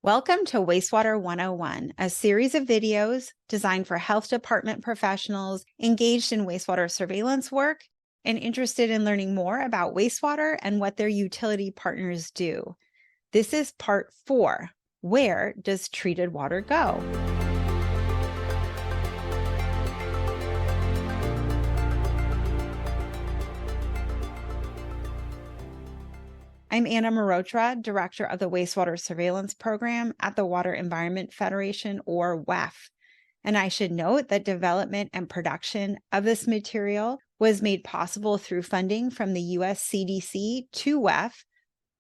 Welcome to Wastewater 101, a series of videos designed for health department professionals engaged in wastewater surveillance work and interested in learning more about wastewater and what their utility partners do. This is part 4. Where does treated water go? I'm Anna Marotra, Director of the Wastewater Surveillance Program at the Water Environment Federation, or WEF. And I should note that development and production of this material was made possible through funding from the US CDC to WEF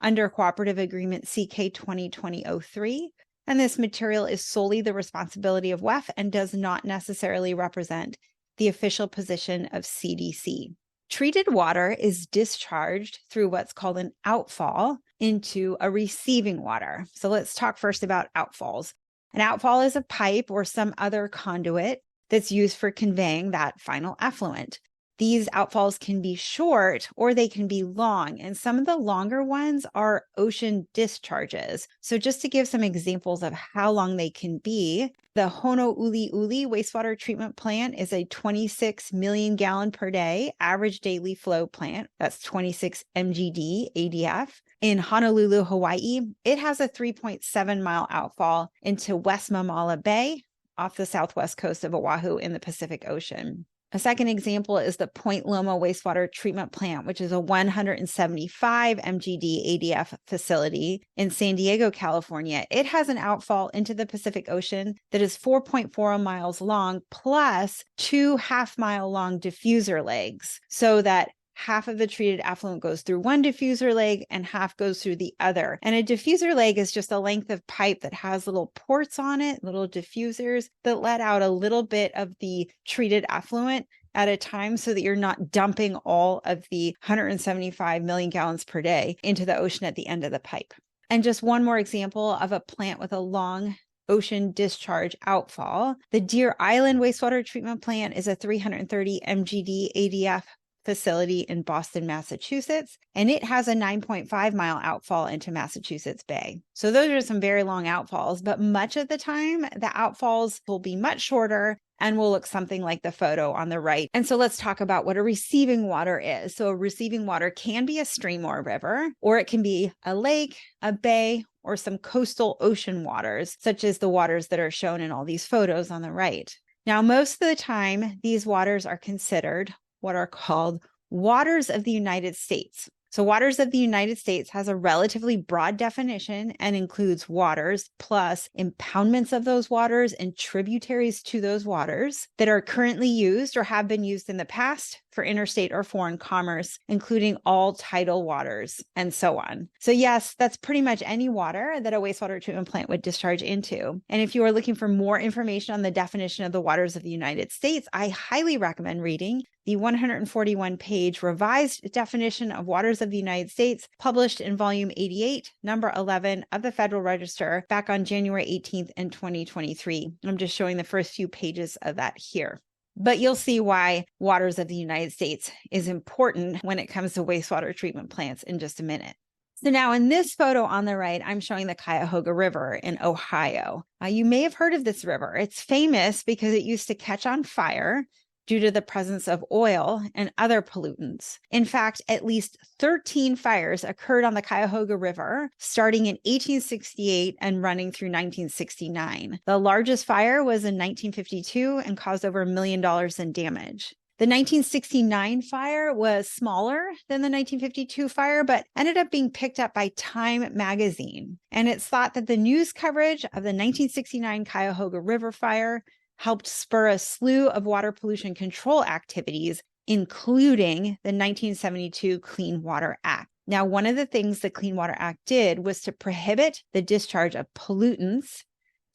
under Cooperative Agreement CK 2020-03. And this material is solely the responsibility of WEF and does not necessarily represent the official position of CDC. Treated water is discharged through what's called an outfall into a receiving water. So let's talk first about outfalls. An outfall is a pipe or some other conduit that's used for conveying that final effluent. These outfalls can be short or they can be long, and some of the longer ones are ocean discharges. So just to give some examples of how long they can be, the Honouliuli wastewater treatment plant is a 26 million gallon per day average daily flow plant. That's 26 MGD ADF. In Honolulu, Hawaii, it has a 3.7 mile outfall into West Mamala Bay off the southwest coast of Oahu in the Pacific Ocean. A second example is the Point Loma wastewater treatment plant, which is a 175 MGD ADF facility in San Diego, California. It has an outfall into the Pacific Ocean that is 4.4 miles long, plus 2 half-mile long diffuser legs, so that half of the treated effluent goes through one diffuser leg and half goes through the other. And a diffuser leg is just a length of pipe that has little ports on it, little diffusers that let out a little bit of the treated effluent at a time so that you're not dumping all of the 175 million gallons per day into the ocean at the end of the pipe. And just one more example of a plant with a long ocean discharge outfall. The Deer Island wastewater treatment plant is a 330 MGD ADF facility in Boston, Massachusetts, and it has a 9.5 mile outfall into Massachusetts Bay. So those are some very long outfalls, but much of the time the outfalls will be much shorter and will look something like the photo on the right. And so let's talk about what a receiving water is. So a receiving water can be a stream or a river, or it can be a lake, a bay, or some coastal ocean waters, such as the waters that are shown in all these photos on the right. Now, most of the time, these waters are considered what are called waters of the United States. So waters of the United States has a relatively broad definition and includes waters plus impoundments of those waters and tributaries to those waters that are currently used or have been used in the past for interstate or foreign commerce, including all tidal waters and so on. So yes, that's pretty much any water that a wastewater treatment plant would discharge into. And if you are looking for more information on the definition of the waters of the United States, I highly recommend reading the 141-page revised definition of waters of the United States, published in volume 88, number 11 of the Federal Register back on January 18th in 2023. I'm just showing the first few pages of that here. But you'll see why waters of the United States is important when it comes to wastewater treatment plants in just a minute. So now in this photo on the right, I'm showing the Cuyahoga River in Ohio. You may have heard of this river. It's famous because it used to catch on fire due to the presence of oil and other pollutants. In fact, at least 13 fires occurred on the Cuyahoga River starting in 1868 and running through 1969. The largest fire was in 1952 and caused over $1 million in damage. The 1969 fire was smaller than the 1952 fire, but ended up being picked up by Time magazine. And it's thought that the news coverage of the 1969 Cuyahoga River fire helped spur a slew of water pollution control activities, including the 1972 Clean Water Act. Now, one of the things the Clean Water Act did was to prohibit the discharge of pollutants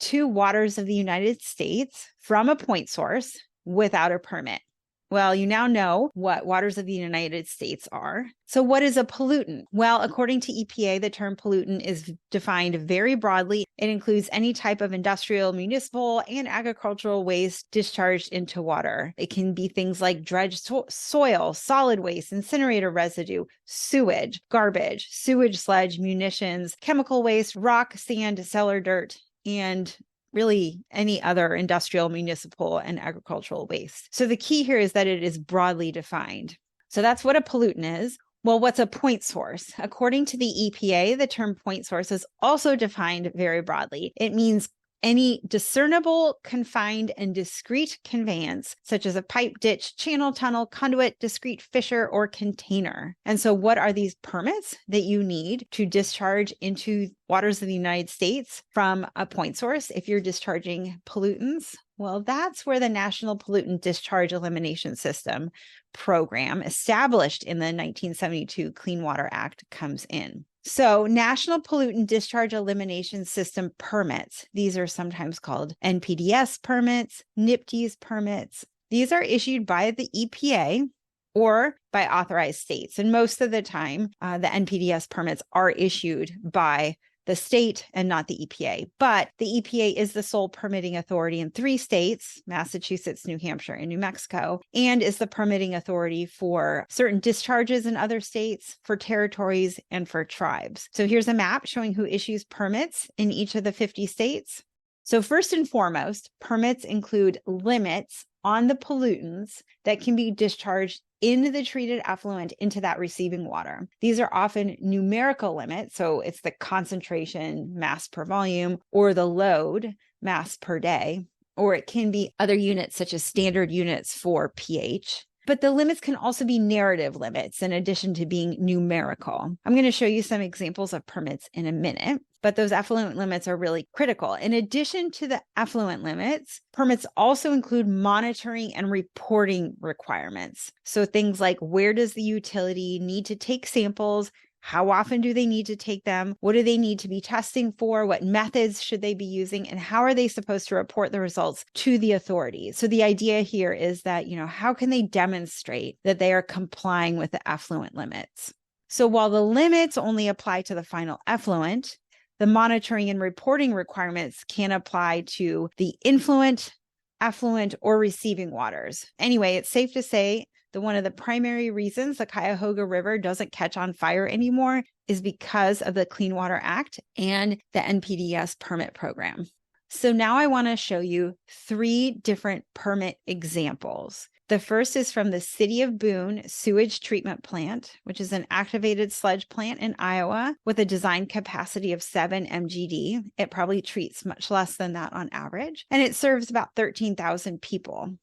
to waters of the United States from a point source without a permit. Well, you now know what waters of the United States are. So what is a pollutant? Well, according to EPA, the term pollutant is defined very broadly. It includes any type of industrial, municipal, and agricultural waste discharged into water. It can be things like dredged soil, solid waste, incinerator residue, sewage, garbage, sewage sludge, munitions, chemical waste, rock, sand, cellar dirt, and really any other industrial, municipal, and agricultural waste. So the key here is that it is broadly defined. So that's what a pollutant is. Well, what's a point source? According to the EPA, the term point source is also defined very broadly. It means any discernible, confined, and discrete conveyance, such as a pipe, ditch, channel, tunnel, conduit, discrete fissure, or container. And so what are these permits that you need to discharge into waters of the United States from a point source if you're discharging pollutants? Well, that's where the National Pollutant Discharge Elimination System program, established in the 1972 Clean Water Act, comes in. So National Pollutant Discharge Elimination System permits, these are sometimes called NPDES permits, NPDES permits. These are issued by the EPA or by authorized states. And most of the time, the NPDES permits are issued by the state and not the EPA. But the EPA is the sole permitting authority in 3 states, Massachusetts, New Hampshire, and New Mexico, and is the permitting authority for certain discharges in other states, for territories, and for tribes. So here's a map showing who issues permits in each of the 50 states. So first and foremost, permits include limits on the pollutants that can be discharged into the treated effluent into that receiving water. These are often numerical limits, so it's the concentration, mass per volume, or the load, mass per day, or it can be other units such as standard units for pH. But the limits can also be narrative limits in addition to being numerical. I'm going to show you some examples of permits in a minute, but those effluent limits are really critical. In addition to the effluent limits, permits also include monitoring and reporting requirements. So things like, where does the utility need to take samples? How often do they need to take them? What do they need to be testing for? What methods should they be using? And how are they supposed to report the results to the authorities? So the idea here is that, how can they demonstrate that they are complying with the effluent limits? So while the limits only apply to the final effluent, the monitoring and reporting requirements can apply to the influent, effluent, or receiving waters. Anyway, it's safe to say that one of the primary reasons the Cuyahoga River doesn't catch on fire anymore is because of the Clean Water Act and the NPDES permit program. So now I want to show you 3 different permit examples. The first is from the City of Boone Sewage Treatment Plant, which is an activated sludge plant in Iowa with a design capacity of 7 MGD. It probably treats much less than that on average, and it serves about 13,000 people.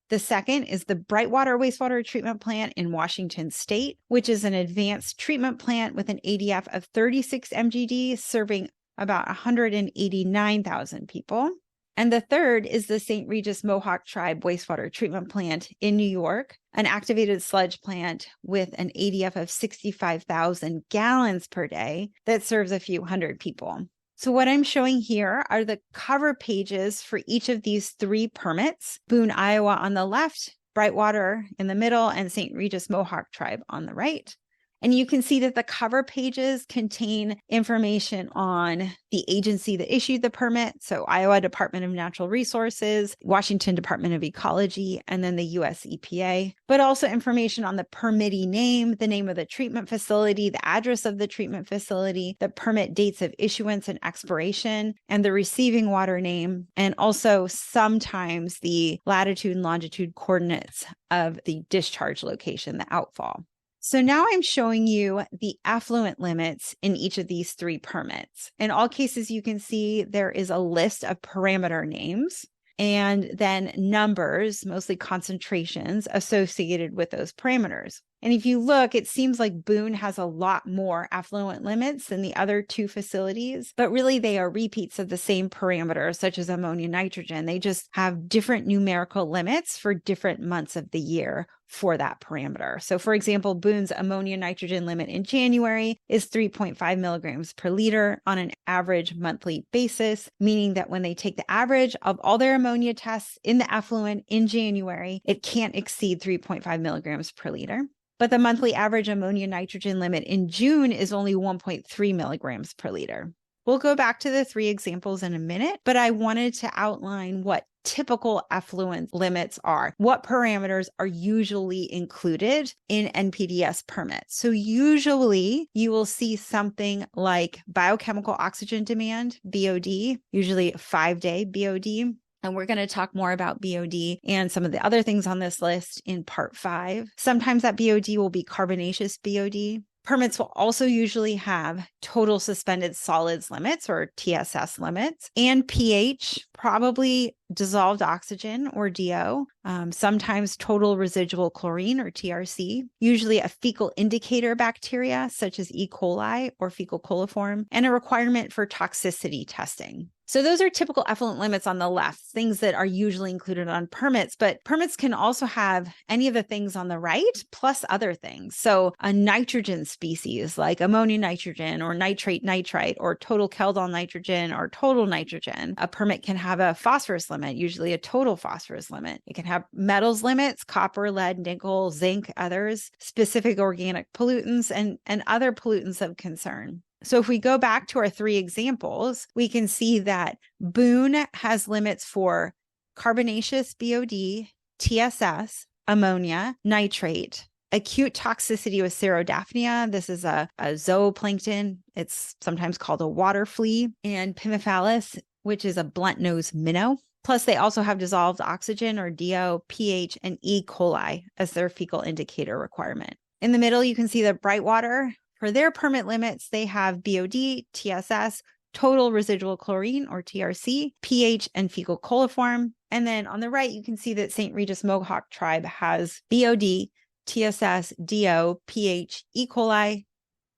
The second is the Brightwater Wastewater Treatment Plant in Washington State, which is an advanced treatment plant with an ADF of 36 MGD, serving about 189,000 people. And the third is the St. Regis Mohawk Tribe Wastewater Treatment Plant in New York, an activated sludge plant with an ADF of 65,000 gallons per day that serves a few hundred people. So what I'm showing here are the cover pages for each of these 3 permits: Boone, Iowa on the left, Brightwater in the middle, and St. Regis Mohawk Tribe on the right. And you can see that the cover pages contain information on the agency that issued the permit. So Iowa Department of Natural Resources, Washington Department of Ecology, and then the US EPA, but also information on the permittee name, the name of the treatment facility, the address of the treatment facility, the permit dates of issuance and expiration, and the receiving water name, and also sometimes the latitude and longitude coordinates of the discharge location, the outfall. So now I'm showing you the effluent limits in each of these 3 permits. In all cases, you can see there is a list of parameter names and then numbers, mostly concentrations, associated with those parameters. And if you look, it seems like Boone has a lot more effluent limits than the other two facilities, but really they are repeats of the same parameters, such as ammonia, nitrogen. They just have different numerical limits for different months of the year for that parameter. So for example, Boone's ammonia nitrogen limit in January is 3.5 milligrams per liter on an average monthly basis, meaning that when they take the average of all their ammonia tests in the effluent in January, it can't exceed 3.5 milligrams per liter. But the monthly average ammonia nitrogen limit in June is only 1.3 milligrams per liter. We'll go back to the 3 examples in a minute, but I wanted to outline what typical effluent limits are, what parameters are usually included in NPDES permits. So usually you will see something like biochemical oxygen demand, BOD, usually a 5-day BOD. And we're going to talk more about BOD and some of the other things on this list in part 5. Sometimes that BOD will be carbonaceous BOD. Permits will also usually have total suspended solids limits or TSS limits and pH, probably dissolved oxygen or DO, sometimes total residual chlorine or TRC, usually a fecal indicator bacteria such as E. coli or fecal coliform, and a requirement for toxicity testing. So those are typical effluent limits on the left, things that are usually included on permits, but permits can also have any of the things on the right plus other things. So a nitrogen species like ammonia nitrogen or nitrate nitrite or total Keldol nitrogen or total nitrogen. A permit can have a phosphorus limit, usually a total phosphorus limit. It can have metals limits, copper, lead, nickel, zinc, others, specific organic pollutants, and other pollutants of concern. So if we go back to our 3 examples, we can see that Boone has limits for carbonaceous BOD, TSS, ammonia, nitrate, acute toxicity with Cerodaphnia. This is a zooplankton. It's sometimes called a water flea, and Pimiphalis, which is a blunt-nosed minnow. Plus, they also have dissolved oxygen or DO, pH, and E. coli as their fecal indicator requirement. In the middle, you can see the Brightwater. For their permit limits, they have BOD, TSS, total residual chlorine or TRC, pH, and fecal coliform. And then on the right, you can see that St. Regis Mohawk tribe has BOD, TSS, DO, pH, E. coli,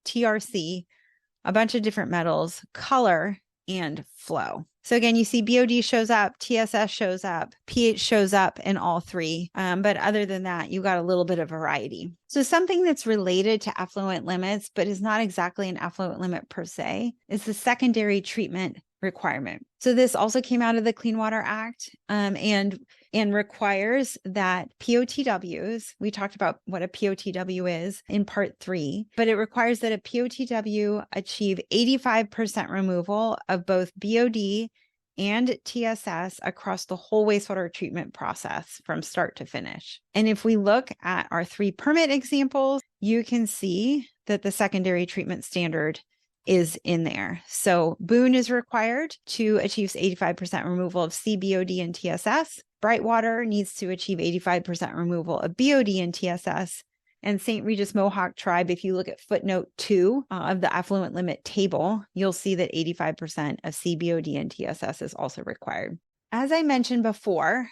TRC, a bunch of different metals, color, and flow. So again, you see BOD shows up, TSS shows up, pH shows up in all 3. But other than that, you got a little bit of variety. So something that's related to effluent limits, but is not exactly an effluent limit per se, is the secondary treatment requirement. So this also came out of the Clean Water Act and requires that POTWs, we talked about what a POTW is in part 3, but it requires that a POTW achieve 85% removal of both BOD and TSS across the whole wastewater treatment process from start to finish. And if we look at our 3 permit examples, you can see that the secondary treatment standard is in there. So Boone is required to achieve 85% removal of CBOD and TSS. Brightwater needs to achieve 85% removal of BOD and TSS. And St. Regis Mohawk tribe, if you look at footnote 2 of the effluent limit table, you'll see that 85% of CBOD and TSS is also required. As I mentioned before,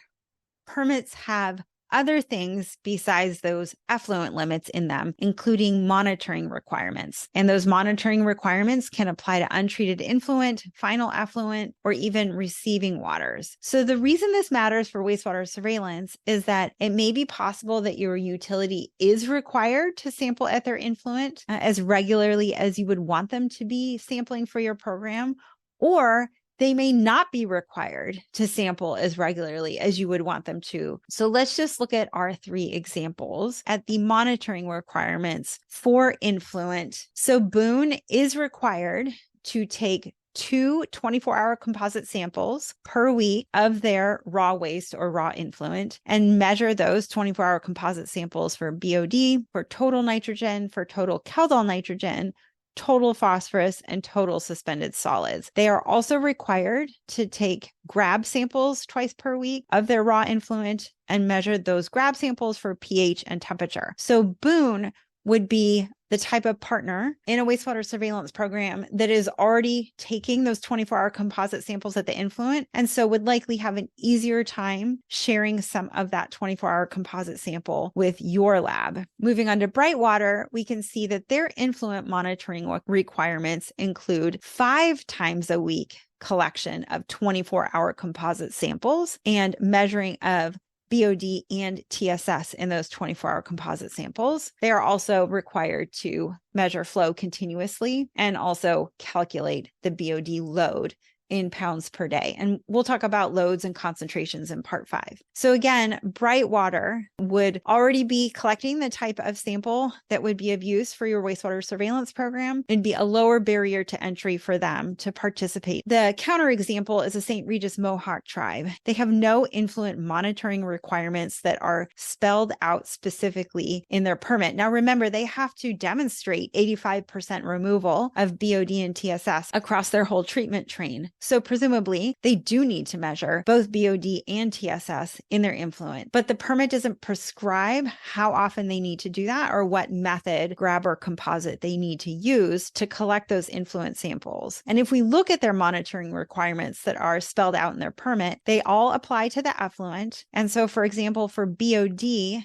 permits have other things besides those effluent limits in them, including monitoring requirements. And those monitoring requirements can apply to untreated influent, final effluent, or even receiving waters. So the reason this matters for wastewater surveillance is that it may be possible that your utility is required to sample at their influent as regularly as you would want them to be sampling for your program, or they may not be required to sample as regularly as you would want them to. So let's just look at our 3 examples at the monitoring requirements for influent. So Boone is required to take 2 24-hour composite samples per week of their raw waste or raw influent and measure those 24-hour composite samples for BOD, for total nitrogen, for total Keldol nitrogen, total phosphorus, and total suspended solids. They are also required to take grab samples twice per week of their raw influent and measure those grab samples for pH and temperature. So Boone would be the type of partner in a wastewater surveillance program that is already taking those 24-hour composite samples at the influent, and so would likely have an easier time sharing some of that 24-hour composite sample with your lab. Moving on to Brightwater, we can see that their influent monitoring requirements include 5 times a week collection of 24-hour composite samples and measuring of BOD and TSS in those 24-hour composite samples. They are also required to measure flow continuously and also calculate the BOD load in pounds per day. And we'll talk about loads and concentrations in part 5. So again, Brightwater would already be collecting the type of sample that would be of use for your wastewater surveillance program and be a lower barrier to entry for them to participate. The counterexample is the St. Regis Mohawk tribe. They have no influent monitoring requirements that are spelled out specifically in their permit. Now remember, they have to demonstrate 85% removal of BOD and TSS across their whole treatment train. So presumably they do need to measure both BOD and TSS in their influent, but the permit doesn't prescribe how often they need to do that or what method, grab or composite, they need to use to collect those influent samples. And if we look at their monitoring requirements that are spelled out in their permit, they all apply to the effluent. And so for example, for BOD,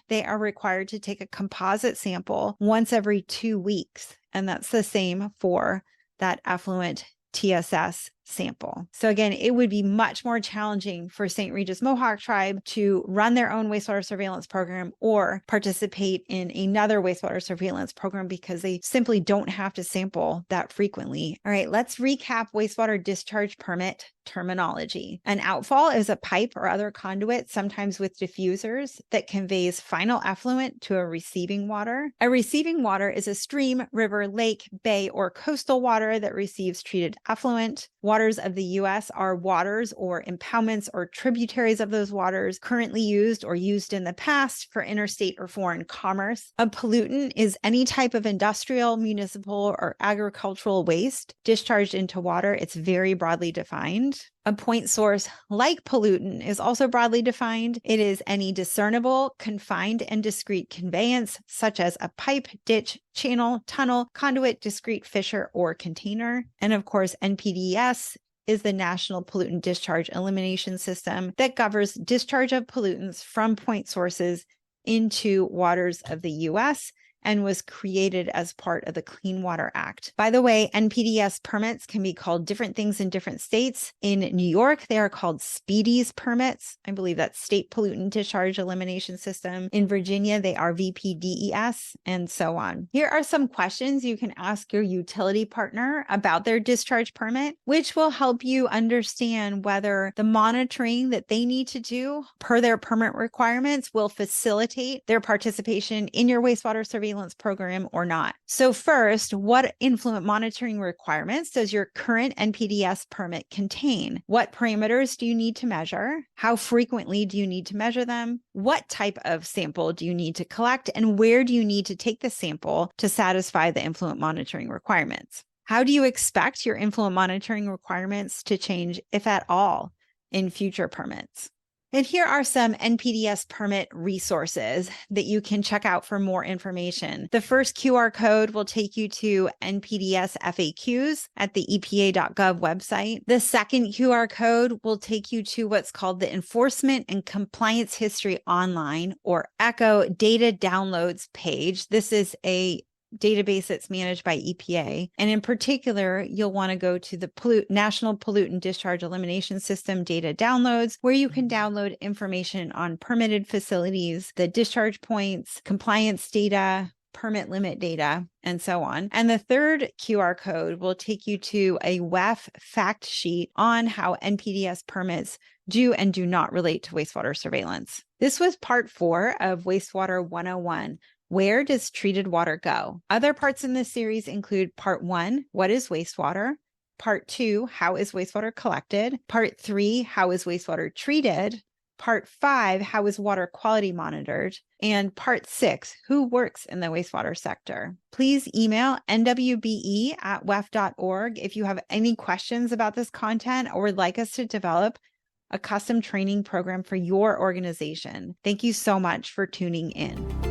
they are required to take a composite sample once every 2 weeks. And that's the same for that effluent TSS sample. So again, it would be much more challenging for St. Regis Mohawk tribe to run their own wastewater surveillance program or participate in another wastewater surveillance program because they simply don't have to sample that frequently. All right, let's recap wastewater discharge permit terminology. An outfall is a pipe or other conduit, sometimes with diffusers, that conveys final effluent to a receiving water. A receiving water is a stream, river, lake, bay, or coastal water that receives treated effluent. Waters of the U.S. are waters or impoundments or tributaries of those waters currently used or used in the past for interstate or foreign commerce. A pollutant is any type of industrial, municipal, or agricultural waste discharged into water. It's very broadly defined. A point source, like pollutant, is also broadly defined. It is any discernible, confined, and discrete conveyance, such as a pipe, ditch, channel, tunnel, conduit, discrete fissure, or container. And of course, NPDES is the National Pollutant Discharge Elimination System that governs discharge of pollutants from point sources into waters of the U.S. and was created as part of the Clean Water Act. By the way, NPDES permits can be called different things in different states. In New York, they are called SPEDIES permits. I believe that's State Pollutant Discharge Elimination System. In Virginia, they are VPDES, and so on. Here are some questions you can ask your utility partner about their discharge permit, which will help you understand whether the monitoring that they need to do per their permit requirements will facilitate their participation in your wastewater surveillance program or not. So first, what influent monitoring requirements does your current NPDES permit contain? What parameters do you need to measure? How frequently do you need to measure them? What type of sample do you need to collect? And where do you need to take the sample to satisfy the influent monitoring requirements? How do you expect your influent monitoring requirements to change, if at all, in future permits? And here are some NPDES permit resources that you can check out for more information. The first QR code will take you to NPDES FAQs at the EPA.gov website. The second QR code will take you to what's called the Enforcement and Compliance History Online, or ECHO, data downloads page. This is a database that's managed by EPA. And in particular, you'll want to go to the National Pollutant Discharge Elimination System data downloads, where you can download information on permitted facilities, the discharge points, compliance data, permit limit data, and so on. And the third QR code will take you to a WEF fact sheet on how NPDES permits do and do not relate to wastewater surveillance. This was part 4 of Wastewater 101. Where does treated water go? Other parts in this series include part 1, what is wastewater? Part 2, how is wastewater collected? Part 3, how is wastewater treated? Part 5, how is water quality monitored? And part 6, who works in the wastewater sector? Please email nwbe@wef.org if you have any questions about this content or would like us to develop a custom training program for your organization. Thank you so much for tuning in.